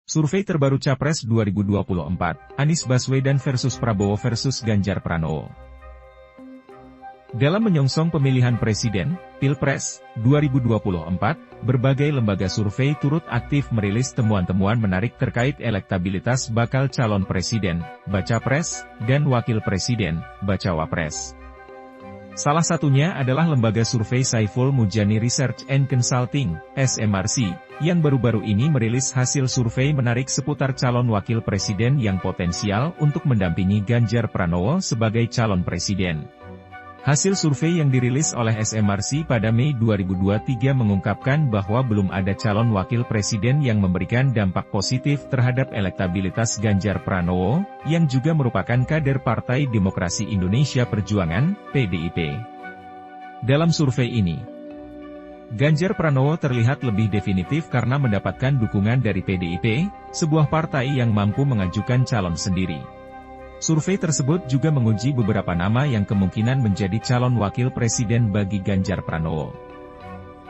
Survei terbaru Capres 2024, Anies Baswedan versus Prabowo versus Ganjar Pranowo. Dalam menyongsong pemilihan presiden, Pilpres, 2024, berbagai lembaga survei turut aktif merilis temuan-temuan menarik terkait elektabilitas bakal calon presiden, baca pres, dan wakil presiden, bacawa pres. Salah satunya adalah lembaga survei Saiful Mujani Research and Consulting, SMRC, yang baru-baru ini merilis hasil survei menarik seputar calon wakil presiden yang potensial untuk mendampingi Ganjar Pranowo sebagai calon presiden. Hasil survei yang dirilis oleh SMRC pada Mei 2023 mengungkapkan bahwa belum ada calon wakil presiden yang memberikan dampak positif terhadap elektabilitas Ganjar Pranowo, yang juga merupakan kader Partai Demokrasi Indonesia Perjuangan, PDIP. Dalam survei ini, Ganjar Pranowo terlihat lebih definitif karena mendapatkan dukungan dari PDIP, sebuah partai yang mampu mengajukan calon sendiri. Survei tersebut juga menguji beberapa nama yang kemungkinan menjadi calon wakil presiden bagi Ganjar Pranowo.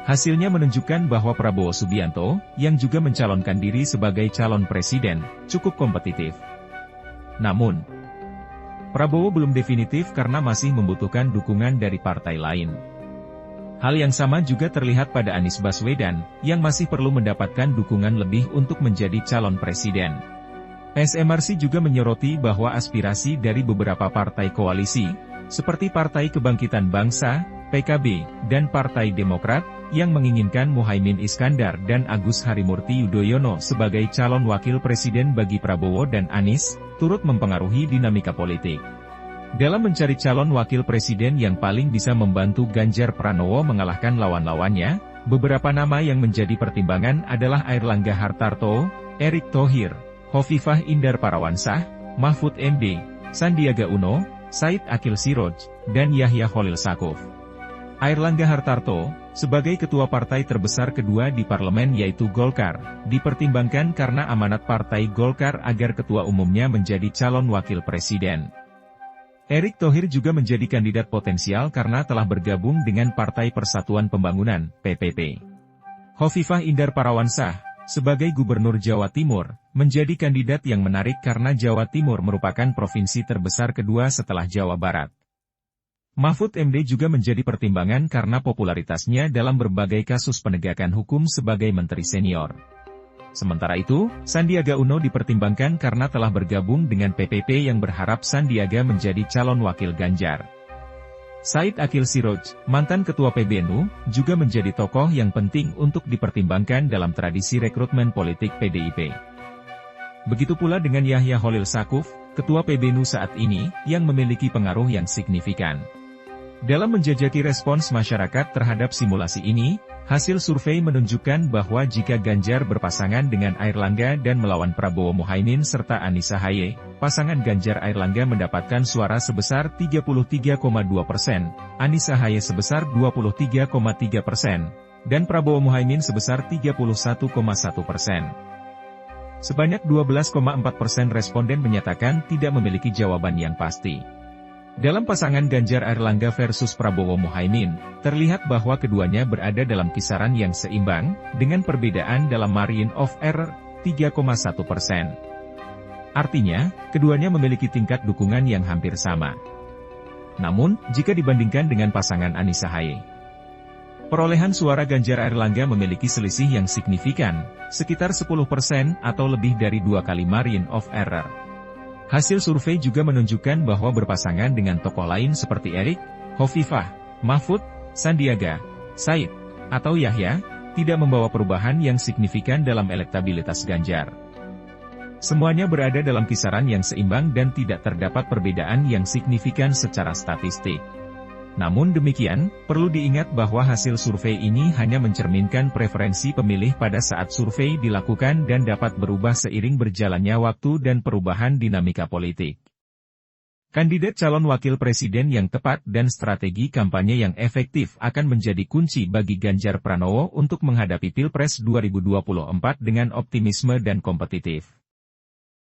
Hasilnya menunjukkan bahwa Prabowo Subianto, yang juga mencalonkan diri sebagai calon presiden, cukup kompetitif. Namun, Prabowo belum definitif karena masih membutuhkan dukungan dari partai lain. Hal yang sama juga terlihat pada Anies Baswedan, yang masih perlu mendapatkan dukungan lebih untuk menjadi calon presiden. SMRC juga menyoroti bahwa aspirasi dari beberapa partai koalisi, seperti Partai Kebangkitan Bangsa, PKB, dan Partai Demokrat, yang menginginkan Muhaimin Iskandar dan Agus Harimurti Yudhoyono sebagai calon wakil presiden bagi Prabowo dan Anies, turut mempengaruhi dinamika politik. Dalam mencari calon wakil presiden yang paling bisa membantu Ganjar Pranowo mengalahkan lawan-lawannya, beberapa nama yang menjadi pertimbangan adalah Airlangga Hartarto, Erick Thohir, Hovifah Indar Parawansa, Mahfud MD, Sandiaga Uno, Said Akil Siroj, dan Yahya Khalil Stakuf. Airlangga Hartarto, sebagai ketua partai terbesar kedua di parlemen yaitu Golkar, dipertimbangkan karena amanat partai Golkar agar ketua umumnya menjadi calon wakil presiden. Erick Thohir juga menjadi kandidat potensial karena telah bergabung dengan Partai Persatuan Pembangunan, PPP. Hovifah Indar Parawansa, sebagai Gubernur Jawa Timur, menjadi kandidat yang menarik karena Jawa Timur merupakan provinsi terbesar kedua setelah Jawa Barat. Mahfud MD juga menjadi pertimbangan karena popularitasnya dalam berbagai kasus penegakan hukum sebagai menteri senior. Sementara itu, Sandiaga Uno dipertimbangkan karena telah bergabung dengan PPP yang berharap Sandiaga menjadi calon wakil Ganjar. Said Akil Siroj, mantan ketua PBNU, juga menjadi tokoh yang penting untuk dipertimbangkan dalam tradisi rekrutmen politik PDIP. Begitu pula dengan Yahya Khalil Stakuf, ketua PBNU saat ini, yang memiliki pengaruh yang signifikan. Dalam menjajaki respons masyarakat terhadap simulasi ini, hasil survei menunjukkan bahwa jika Ganjar berpasangan dengan Airlangga dan melawan Prabowo Muhaimin serta Anies Ahaye, pasangan Ganjar Airlangga mendapatkan suara sebesar 33,2%, Anies Ahaye sebesar 23,3%, dan Prabowo Muhaimin sebesar 31,1%. Sebanyak 12,4% responden menyatakan tidak memiliki jawaban yang pasti. Dalam pasangan Ganjar Airlangga versus Prabowo Muhaimin, terlihat bahwa keduanya berada dalam kisaran yang seimbang, dengan perbedaan dalam margin of error, 3,1%. Artinya, keduanya memiliki tingkat dukungan yang hampir sama. Namun, jika dibandingkan dengan pasangan Anies Ahaye, perolehan suara Ganjar Airlangga memiliki selisih yang signifikan, sekitar 10% atau lebih dari 2 kali margin of error. Hasil survei juga menunjukkan bahwa berpasangan dengan tokoh lain seperti Erick, Hovifah, Mahfud, Sandiaga, Said, atau Yahya, tidak membawa perubahan yang signifikan dalam elektabilitas Ganjar. Semuanya berada dalam kisaran yang seimbang dan tidak terdapat perbedaan yang signifikan secara statistik. Namun demikian, perlu diingat bahwa hasil survei ini hanya mencerminkan preferensi pemilih pada saat survei dilakukan dan dapat berubah seiring berjalannya waktu dan perubahan dinamika politik. Kandidat calon wakil presiden yang tepat dan strategi kampanye yang efektif akan menjadi kunci bagi Ganjar Pranowo untuk menghadapi Pilpres 2024 dengan optimisme dan kompetitif.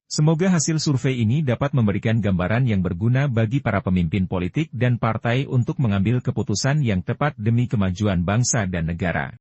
Semoga hasil survei ini dapat memberikan gambaran yang berguna bagi para pemimpin politik dan partai untuk mengambil keputusan yang tepat demi kemajuan bangsa dan negara.